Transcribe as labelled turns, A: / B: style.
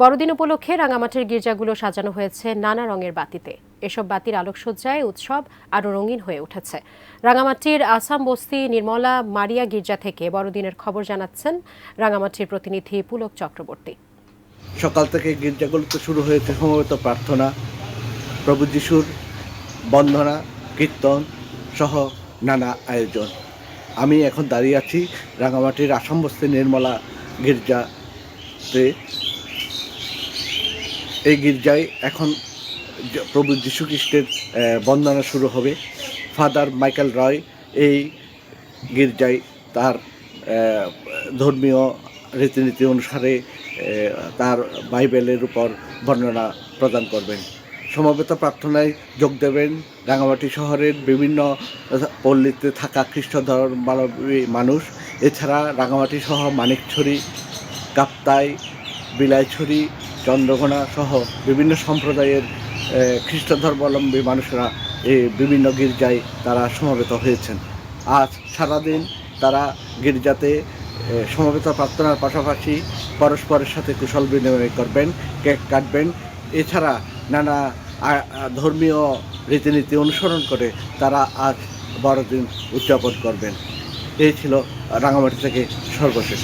A: বড়দিন উপলক্ষে রাঙামাটির গির্জাগুলো সাজানো হয়েছে নানা রঙের বাতিতে। এসব বাতির আলোকসজ্জায় উৎসব আরও রঙিন হয়ে উঠেছে। রাঙামাটির আসাম বস্তি নির্মলা মারিয়া গির্জা থেকে বড়দিনের খবর জানাচ্ছেন রাঙামাটির প্রতিনিধি পুলক চক্রবর্তী।
B: সকাল থেকে গির্জাগুলোতে শুরু হয়েছে সমবেত প্রার্থনা, প্রভু যিশুর বন্দনা, কীর্তন সহ নানা আয়োজন। আমি এখন দাঁড়িয়ে আছি রাঙামাটির আসাম বস্তি নির্মলা গির্জাতে। এই গির্জায় এখন প্রভু যীশু খ্রিস্টের বন্দনা শুরু হবে। ফাদার মাইকেল রয় এই গির্জায় তার ধর্মীয় রীতিনীতি অনুসারে তার বাইবেলের উপর বর্ণনা প্রদান করবেন। সমবেত প্রার্থনায় যোগ দেবেন রাঙামাটি শহরের বিভিন্ন পল্লীতে থাকা খ্রিস্ট ধর্মাবলম্বী মানুষ। এছাড়া রাঙামাটি সহ মানিকছড়ি, কাপ্তাই, বিলাইছড়ি, চন্দ্রঘোনা সহ বিভিন্ন সম্প্রদায়ের খ্রিস্ট ধর্মাবলম্বী মানুষরা এই বিভিন্ন গির্জায় তারা সমবেত হয়েছেন। আজ সারাদিন তারা গির্জাতে সমবেত প্রার্থনার পাশাপাশি পরস্পরের সাথে কুশল বিনিময় করবেন, কেক কাটবেন। এছাড়া নানা ধর্মীয় রীতিনীতি অনুসরণ করে তারা আজ বড়দিন উদযাপন করবেন। এই ছিল রাঙামাটি থেকে সর্বশেষ।